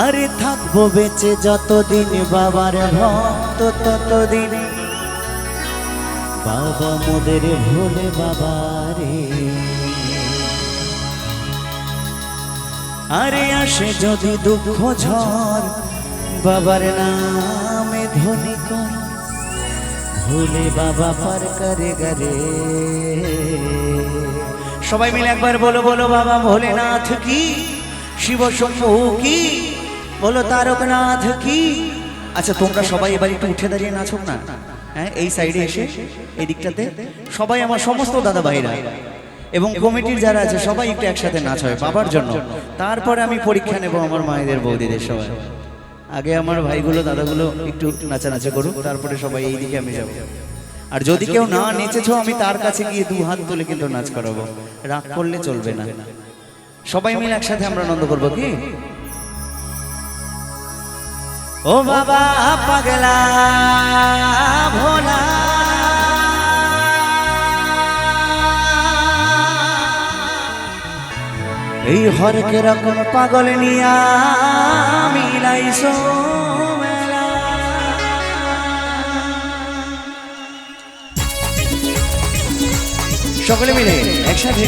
আরে থাকবো বেঁচে যতদিন বাবার ভক্ত ততদিন বাবা মোদের ভোলে বাবারে। আরে আসে যদি দুঃখ ঝড় বাবার নামে ধ্বনি কর ভোলে বাবা পার করে গরে। সবাই মিলে একবার বলো বলো বাবা ভোলেনাথ কি, শিব শম্ভু কি, বলো তারকনাথ কি। আচ্ছা তোমরা সবাই এবার একটু উঠে দাঁড়িয়ে নাচো না, হ্যাঁ এই সাইডে এসে এই দিকটাতে সবাই আমার সমস্ত দাদা ভাইরা এবং কমিটির যারা আছে সবাই একটু একসাথে নাচ হয় বাবার জন্য। তারপরে আমি পরীক্ষা নেব আমার মায়েদের বৌদিদের সবাই। আগে আমার ভাইগুলো দাদাগুলো একটু নাচানাচি করুক, তারপরে সবাই এই দিকে আমি যাব। আর যদি কেউ না নেচেছো আমি তার কাছে গিয়ে দু হাত তুলে কিন্তু নাচ করাবো, রাগ করলে চলবে না। সবাই মিলে একসাথে আমরা আনন্দ করবো কি? ও বাবা পাগলা ভোলা এই হরেক রকম পাগল নিয়া মিলাইছো মেলা। সকলে মিলে একসাথে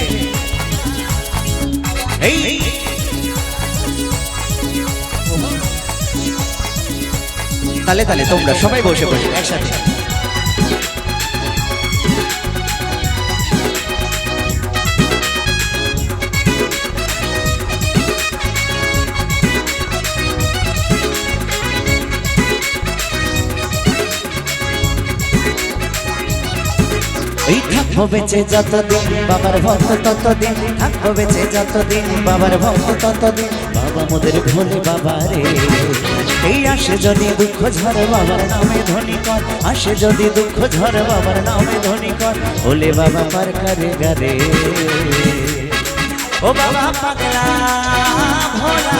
এই তালে তালে তোমরা সবাই বসে বসে একসাথে। এই থাকবো বেঁচে যতদিন বাবার ভক্ত ততদিন, থাকবো বেঁচে যতদিন বাবার ভক্ত ততদিন বাবা মোদের ভোলে বাবারে। এই আসে যদি দুঃখ ঝড় বাবার নামে ধ্বনি কর, আসে যদি দুঃখ ঝড় বাবার নামে ধ্বনি কর ভোলে বাবা পার করে গরে। ও বাবা পাগলা ভোলা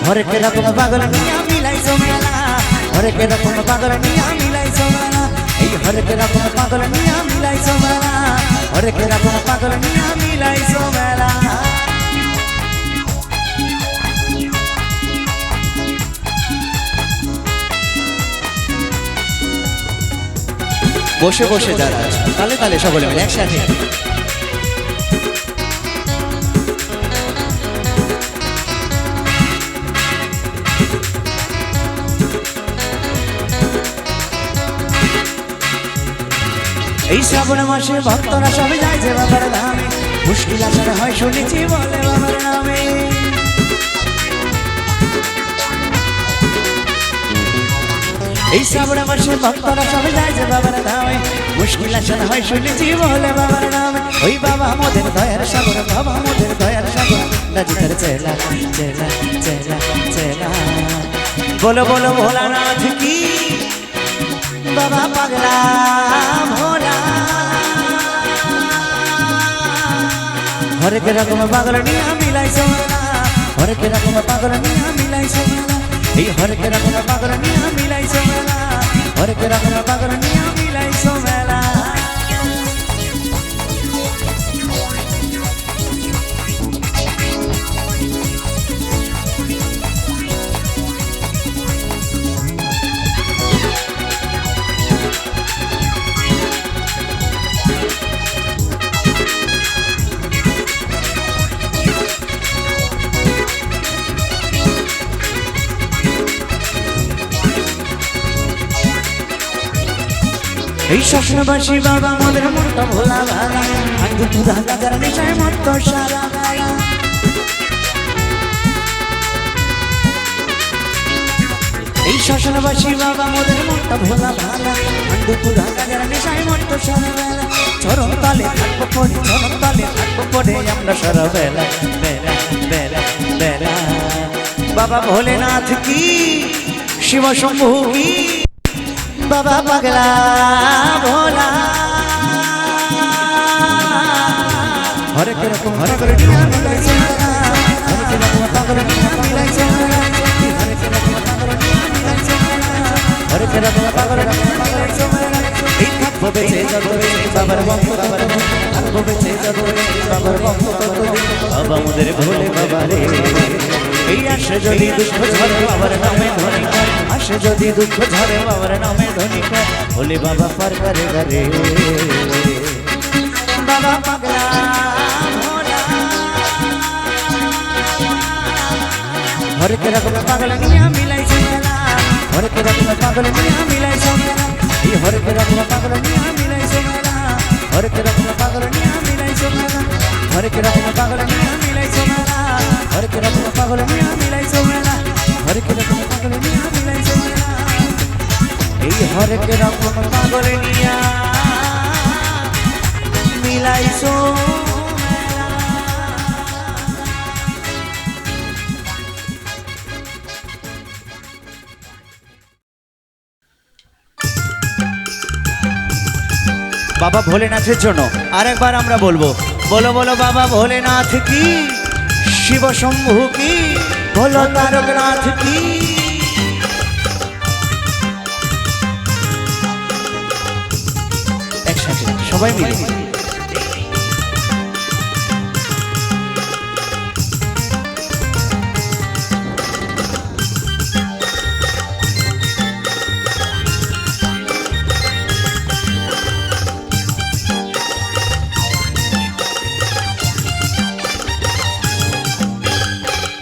হরেক রকম পাগল নিয়া মিলাইছো মেলা, হরেক রকম পাগল নিয়া মিলাইছো মেলা, এই হরেক রকম পাগল নিয়া মিলাইছো মেলা, হরেক রকম পাগল নিয়া মিলাইছো মেলা। বসে বসে যারা তালে তালে সকলে মিলে একসাথে। এই শ্রাবণ মাসে ভক্তরা সবাই যায় যে বাবার ধামে, মুশকিল আসার হয় শুনেছি বলে বাবার নামে। এই শ্রাবণ মাসে ভক্তরা সবাই যায় যে বাবার ধামে, মুশকিল আসার হয় শুনেছি বলে বাবার নামে। ওই বাবা মোদের দয়ার সাগর, বাবা মোদের দয়ার সাগর, রাজিকার চেলা চেলা চেলা চেলা। বলো বলো ভোলানাথ কি, বাবা পাগলা ভোলা হরেক রকম পাগল নিয়া মিলাইছো মেলা, হরেক রকম পাগল নিয়া মিলাইছো মেলা, এই হরেক রকম পাগল নিয়া মিলাইছো মেলা, হরেক রকম পাগল নিয়া মিলাইছো মেলা। এই স্বপ্নবাসী বাবা মোদের মনটা ভোলা ভালা, আঙ্গু পুরা গাজার নেশায় মত্ত সারা বেলা। এই স্বপ্নবাসী বাবা মোদের মনটা ভোলা ভালা, আঙ্গু পুরা গাজার নেশায় মত্ত সারা বেলা। চরণ তালে থাকবো পড়ে, চরণ তালে থাকবো পড়ে আমরা সারা বেলা বেলা বেলা বেলা। বাবা ভোলেনাথ কি, শিব শম্ভু কি, বাবা পাগলা ভোলা হরেক রকম পাগল নিয়া মিলাইছো মেলা, হরেক রকম পাগল নিয়া মিলাইছো মেলা, হরেক রকম পাগল নিয়া মিলাইছো মেলা, হরেক রকম পাগল নিয়া মিলাইছো মেলা। এই থাকবো বেঁচে যতদিন বাবার ভক্ত ততদিন, থাকবো বেঁচে যতদিন বাবার ভক্ত ততদিন বাবা বাবা মোদের ভোলে বাবা রে। এই আসে যদি দুঃখ ঝরে বাবার নামে ধ্বনি কর, আসে যদি দুঃখ ঝরে বাবার নামে ধ্বনি কর, ভোলে বাবা পার করে রে। বাবা পাগলা ভোলা, হরেক রকম পাগল নিয়া মিলাইছে মেলা, হরেক রকম পাগল নিয়া মিলাইছে মেলা, এই হরেক রকম পাগল নিয়া মিলাইছে মেলা, হরেক রকম পাগল নিয়া মিলাইছে মেলা, হরেক রকম পাগল নিয়া মিলাইছে মেলা, হরেক রকম পাগল নিয়া মিলাইছে মেলা, হরেক রকম পাগল নিয়া মিলাইছে মেলা, এই হরেক রকম পাগল নিয়া মিলাইছো। বাবা ভোলেনাথের জন্য আরেকবার আমরা বলবো, বলো বলো বাবা ভোলেনাথ কি, শিব শম্ভু কি, বলো তারকনাথ কি। একসাথে সবাই মিলে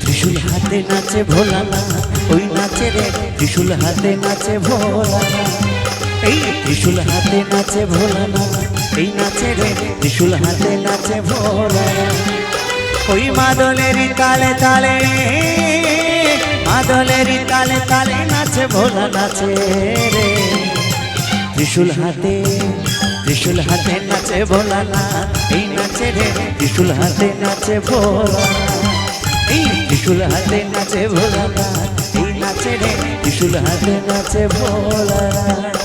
ত্রিশূল হাতে নাচে ভোলানাথ, ওই নাচে রে ত্রিশূল হাতে নাচে ভোলানাথ, এই ত্রিশূল হাতে নাচে ভোলানাথ, এই নাচে রে ত্রিশূল হাতে নাচে ভোলানাথ, ওই মাদলেরই তালে তালে, মাদলেরই তালে তালে নাচে ভোলা নাচে রে। ত্রিশূল হাতে, ত্রিশূল হাতে নাচে ভোলানাথ, এই নাচে রে ত্রিশূল হাতে নাচে ভোলানাথ, এই ত্রিশূল হাতে নাচে ভোলানাথ, এই নাচে রে ত্রিশূল হাতে নাচে ভোলানাথ।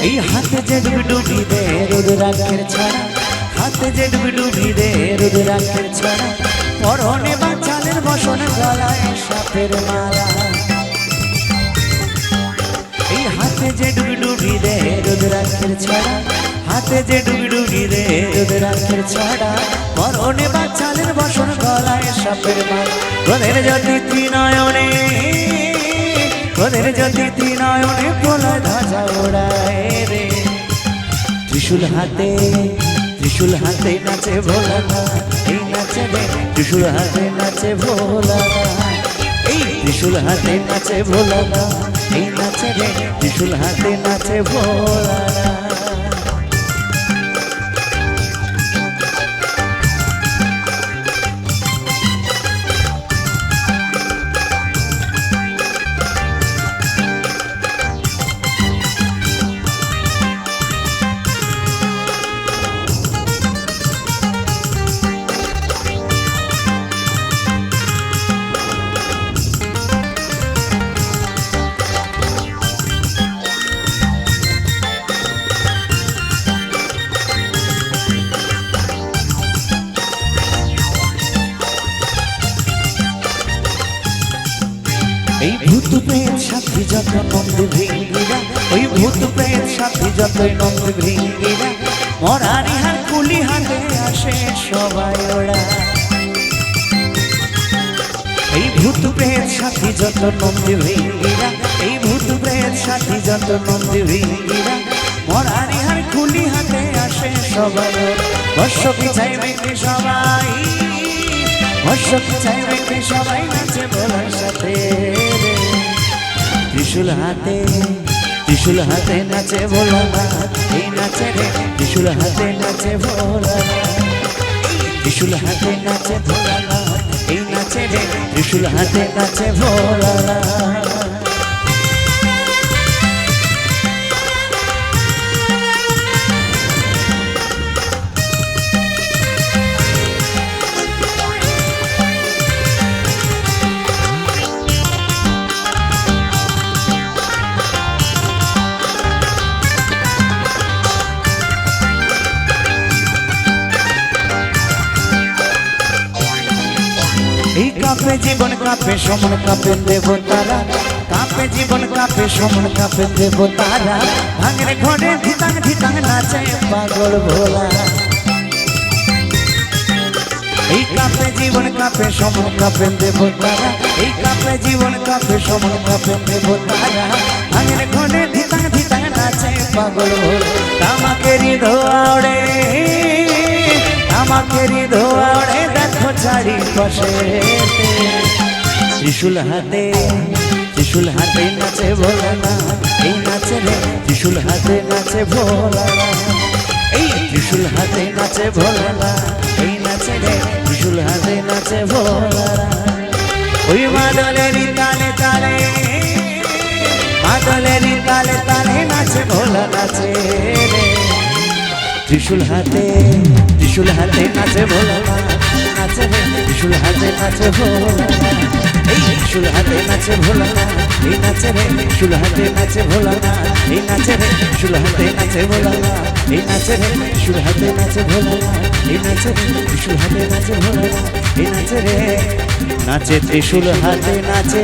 এই হাতে যে ডুবি দে রুদ্রাক্ষের ছড়া, হাতে যে ডুবি দে রুদ্রাক্ষের ছড়া, পরনে বাচালের বসন গলায় সাপের মালা, এই হাতে যে ডুবি দে রুদ্রাক্ষের ছড়া, হাতে যে ডুবি দে রুদ্রাক্ষের ছড়া, পরনে বাচালের বসন গলায় সাপের মালা, তোদের যদি ত্রিনয়নে, তোদের যদি ত্রিনয়নে প্রলয় ধ্বজা ওড়ায় রে। ত্রিশূল হাতে, ত্রিশূল হাতে নাচে ভোলানাথ, এই নাচে রে ত্রিশূল হাতে নাচে ভোলানাথ, এই ত্রিশূল হাতে নাচে ভোলানাথ, এই নাচে রে ত্রিশূল হাতে নাচে ভোলানাথ। এই ভূত প্রেত সাথী যত নন্দ ভৃঙ্গিরা, ওই ভূত প্রেত সাথী যত নন্দ ভৃঙ্গিরা, মরারি হার কুলি হাতে আসে সবাই ওরা, এই ভূত প্রেত সাথী যত নন্দ ভৃঙ্গিরা, এই ভূত প্রেত সাথী যত নন্দ ভৃঙ্গিরা, মরারি হার কুলি হাতে আসে সবাই ওরা, বর্ষ পিছাই মেঘে সবাই, বর্ষ পিছাই মেঘে সবাই নাচে ভোলার সাথে। ত্রিশূল হাতে, ত্রিশূল হাতে নাচে ভোলানাথ, এই নাচে রে ত্রিশূল হাতে নাচে ভোলানাথ, ত্রিশূল হাতে নাচে ভোলানাথ, এই নাচে রে ত্রিশূল হাতে নাচে ভোলানাথ। কাপে জীবন কাপে সমন কাপে দেবতারা, কাপে জীবন কাপে সমন কাপে দেবতারা, ভাঙের ঘরে ধিতাং ধিতাং নাচে পাগল ভোলা। এই কাপে জীবন কাপে সমন কাপে দেবতারা, এই কাপে জীবন কাপে সমন কাপে দেবতারা, ভাঙের ঘরে ধিতাং ধিতাং নাচে পাগল ভোলা। তামাকেরি ধোয়াড়ে, তামাকেরি ধোয়াড়ে দেখো চারিপাশে, ত্রিশূল হাতে, ত্রিশূল হাতে নাচে ভোলানা, এই নাচে রে ত্রিশূল হাতে নাচে ভোলানা, এই ত্রিশূল হাতে নাচে ভোলানা, এই নাচে রে ত্রিশূল হাতে নাচে ভোলানা। ওই মাদলেরই তালে তালে, মাদলেরই তালে তালে নাচে ভোলা নাচে রে, ত্রিশূল হাতে, ত্রিশূল হাতে নাচে ভোলানা, নাচে রে ত্রিশূল হাতে নাচে ভোলানা, এই ত্রিশূল হাতে নাচে ভোলানা, এই নাচে রে ত্রিশূল হাতে নাচে ভোলানা, এই নাচে রে ত্রিশূল হাতে নাচে ভোলানা, এই নাচে রে ত্রিশূল হাতে নাচে ভোলানা, এই নাচে রে ত্রিশূল হাতে নাচে ভোলানা, এই নাচে রে নাচে ত্রিশূল হাতে নাচে।